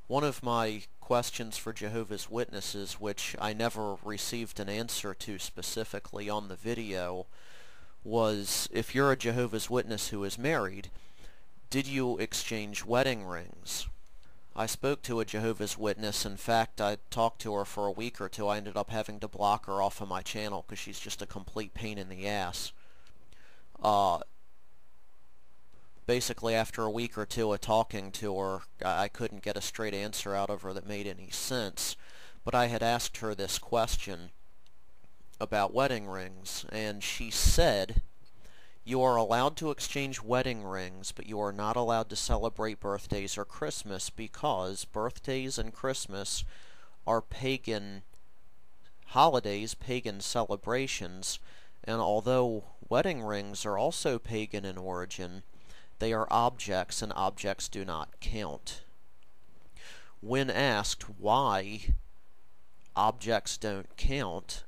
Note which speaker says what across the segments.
Speaker 1: One of my questions for Jehovah's Witnesses, which I never received an answer to specifically on the video, was if you're a Jehovah's Witness who is married, did you exchange wedding rings? I spoke to a Jehovah's Witness. In fact, I talked to her for a week or two. I ended up having to block her off of my channel because she's just a complete pain in the ass. Basically, after a week or two of talking to her, I couldn't get a straight answer out of her that made any sense. But I had asked her this question about wedding rings, and she said, "You are allowed to exchange wedding rings, but you are not allowed to celebrate birthdays or Christmas because birthdays and Christmas are pagan holidays, pagan celebrations, and although wedding rings are also pagan in origin, they are objects, and objects do not count." When asked why objects don't count,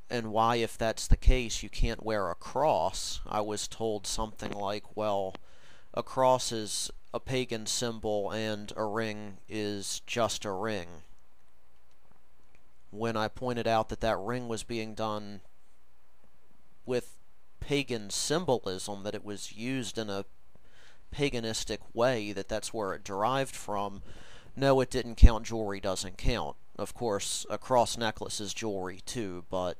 Speaker 1: and why, if that's the case, you can't wear a cross, I was told something like, well, a cross is a pagan symbol and a ring is just a ring. When I pointed out that that ring was being done with pagan symbolism, that it was used in a paganistic way, that's where it derived from, no, it didn't count, jewelry doesn't count. Of course, a cross necklace is jewelry too, but,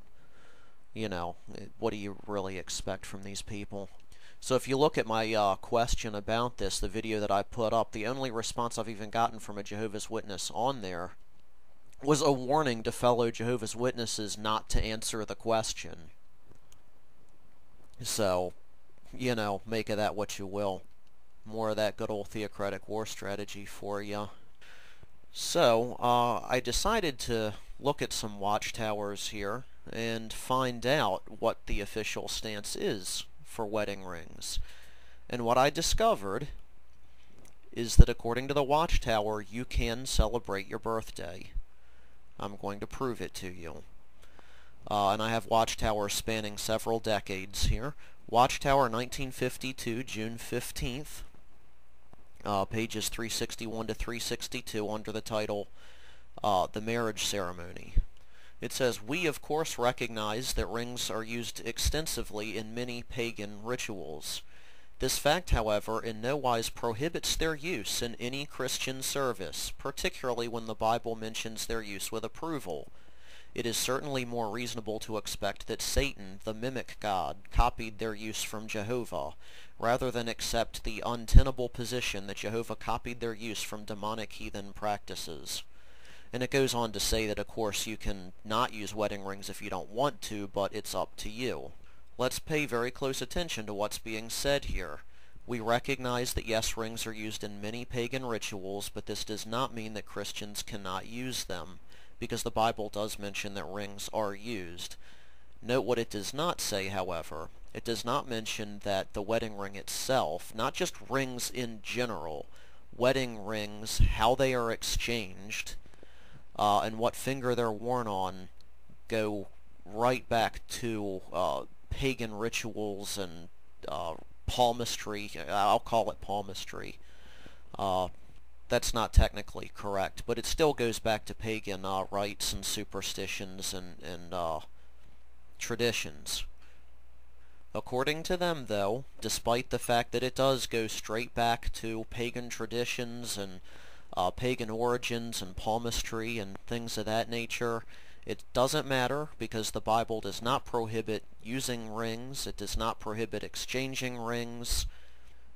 Speaker 1: you know, what do you really expect from these people? So if you look at my question about this, the video that I put up, the only response I've even gotten from a Jehovah's Witness on there was a warning to fellow Jehovah's Witnesses not to answer the question. So, you know, make of that what you will. More of that good old theocratic war strategy for you. So, I decided to look at some watchtowers here and find out what the official stance is for wedding rings. And what I discovered is that according to the Watchtower, you can celebrate your birthday. I'm going to prove it to you. And I have Watchtowers spanning several decades here. Watchtower 1952, June 15th, pages 361 to 362 under the title, The Marriage Ceremony. It says, "We of course recognize that rings are used extensively in many pagan rituals. This fact, however, in no wise prohibits their use in any Christian service, particularly when the Bible mentions their use with approval. It is certainly more reasonable to expect that Satan, the mimic god, copied their use from Jehovah, rather than accept the untenable position that Jehovah copied their use from demonic heathen practices." And it goes on to say that, of course, you can not use wedding rings if you don't want to, but it's up to you. Let's pay very close attention to what's being said here. We recognize that yes, rings are used in many pagan rituals, but this does not mean that Christians cannot use them, because the Bible does mention that rings are used. Note what it does not say, however. It does not mention that the wedding ring itself, not just rings in general, wedding rings, how they are exchanged, and what finger they're worn on, go right back to pagan rituals and palmistry. I'll call it palmistry. That's not technically correct, but it still goes back to pagan rites and superstitions and traditions. According to them, though, despite the fact that it does go straight back to pagan traditions and pagan origins and palmistry and things of that nature, it doesn't matter, because the Bible does not prohibit using rings, it does not prohibit exchanging rings,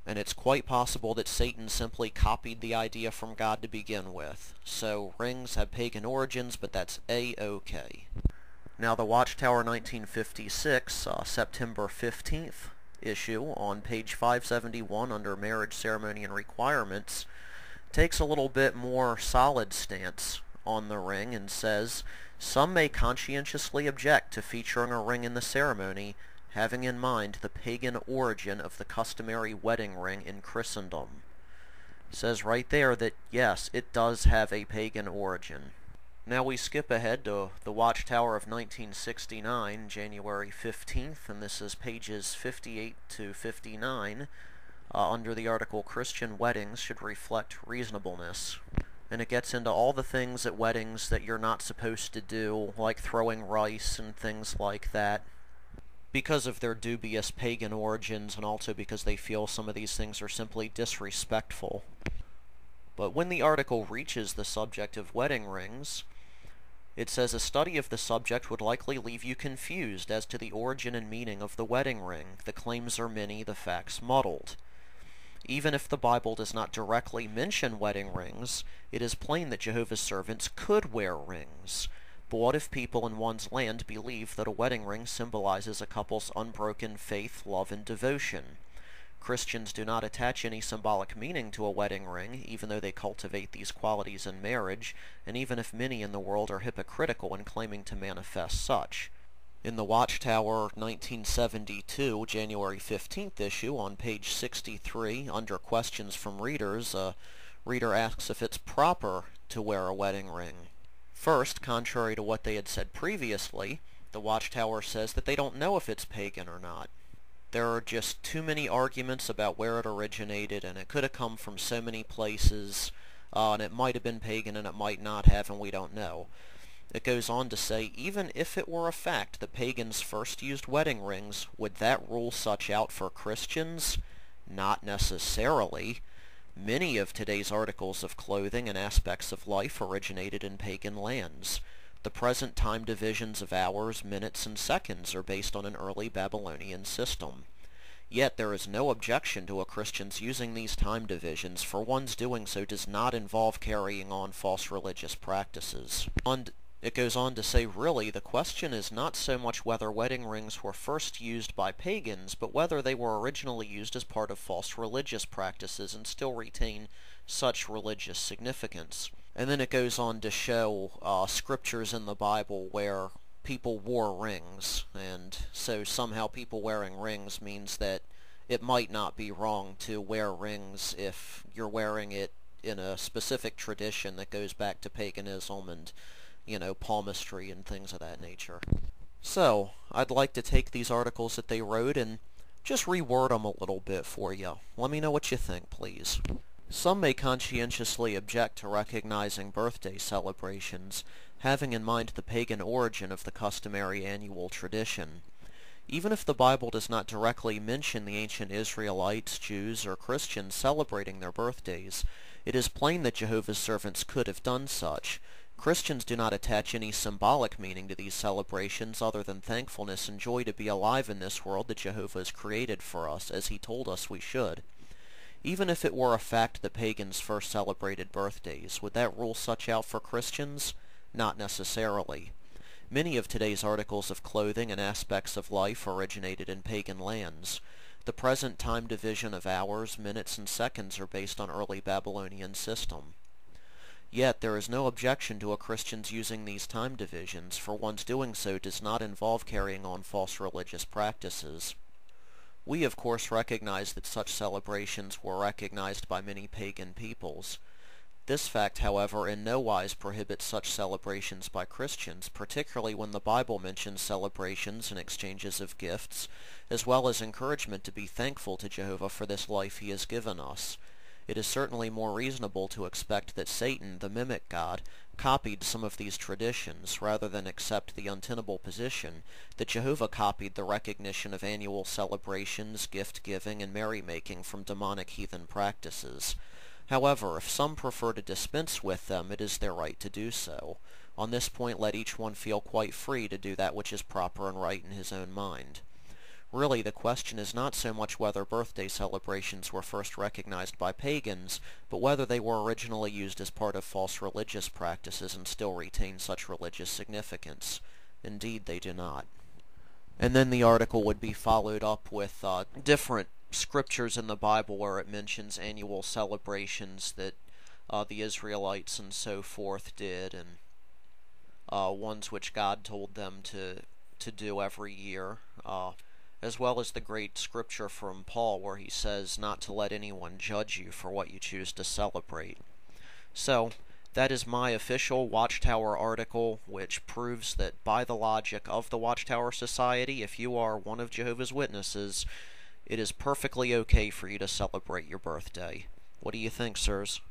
Speaker 1: and it's quite possible that Satan simply copied the idea from God to begin with. So rings have pagan origins, but that's A-okay. Now the Watchtower 1956, September 15th issue, on page 571 under Marriage Ceremony and Requirements, takes a little bit more solid stance on the ring and says, "Some may conscientiously object to featuring a ring in the ceremony, having in mind the pagan origin of the customary wedding ring in Christendom." It says right there that, yes, it does have a pagan origin. Now we skip ahead to the Watchtower of 1969, January 15th, and this is pages 58 to 59, under the article Christian weddings should reflect reasonableness. And it gets into all the things at weddings that you're not supposed to do, like throwing rice and things like that, because of their dubious pagan origins, and also because they feel some of these things are simply disrespectful. But when the article reaches the subject of wedding rings, it says a study of the subject would likely leave you confused as to the origin and meaning of the wedding ring. The claims are many, the facts muddled. Even if the Bible does not directly mention wedding rings, it is plain that Jehovah's servants could wear rings. But what if people in one's land believe that a wedding ring symbolizes a couple's unbroken faith, love, and devotion? Christians do not attach any symbolic meaning to a wedding ring, even though they cultivate these qualities in marriage, and even if many in the world are hypocritical in claiming to manifest such. In the Watchtower 1972, January 15th issue, on page 63, under Questions from Readers, a reader asks if it's proper to wear a wedding ring. First, contrary to what they had said previously, the Watchtower says that they don't know if it's pagan or not. There are just too many arguments about where it originated, and it could have come from so many places, and it might have been pagan and it might not have, and we don't know. It goes on to say, even if it were a fact that pagans first used wedding rings, would that rule such out for Christians? Not necessarily. Many of today's articles of clothing and aspects of life originated in pagan lands. The present time divisions of hours, minutes, and seconds are based on an early Babylonian system. Yet there is no objection to a Christian's using these time divisions, for one's doing so does not involve carrying on false religious practices. It goes on to say, really, the question is not so much whether wedding rings were first used by pagans, but whether they were originally used as part of false religious practices and still retain such religious significance. And then it goes on to show scriptures in the Bible where people wore rings, and so somehow people wearing rings means that it might not be wrong to wear rings if you're wearing it in a specific tradition that goes back to paganism and, palmistry and things of that nature. So, I'd like to take these articles that they wrote and just reword them a little bit for you. Let me know what you think, please. Some may conscientiously object to recognizing birthday celebrations, having in mind the pagan origin of the customary annual tradition. Even if the Bible does not directly mention the ancient Israelites, Jews, or Christians celebrating their birthdays, it is plain that Jehovah's servants could have done such. Christians do not attach any symbolic meaning to these celebrations other than thankfulness and joy to be alive in this world that Jehovah has created for us, as he told us we should. Even if it were a fact that pagans first celebrated birthdays, would that rule such out for Christians? Not necessarily. Many of today's articles of clothing and aspects of life originated in pagan lands. The present time division of hours, minutes, and seconds are based on early Babylonian system. Yet there is no objection to a Christian's using these time divisions, for one's doing so does not involve carrying on false religious practices. We of course recognize that such celebrations were recognized by many pagan peoples. This fact, however, in no wise prohibits such celebrations by Christians, particularly when the Bible mentions celebrations and exchanges of gifts, as well as encouragement to be thankful to Jehovah for this life he has given us. It is certainly more reasonable to expect that Satan, the mimic god, copied some of these traditions, rather than accept the untenable position that Jehovah copied the recognition of annual celebrations, gift-giving, and merrymaking from demonic heathen practices. However, if some prefer to dispense with them, it is their right to do so. On this point, let each one feel quite free to do that which is proper and right in his own mind. Really, the question is not so much whether birthday celebrations were first recognized by pagans, but whether they were originally used as part of false religious practices and still retain such religious significance. Indeed, they do not. And then the article would be followed up with different scriptures in the Bible where it mentions annual celebrations that the Israelites and so forth did, and ones which God told them to do every year, as well as the great scripture from Paul where he says not to let anyone judge you for what you choose to celebrate. So, that is my official Watchtower article, which proves that by the logic of the Watchtower Society, if you are one of Jehovah's Witnesses, it is perfectly okay for you to celebrate your birthday. What do you think, sirs?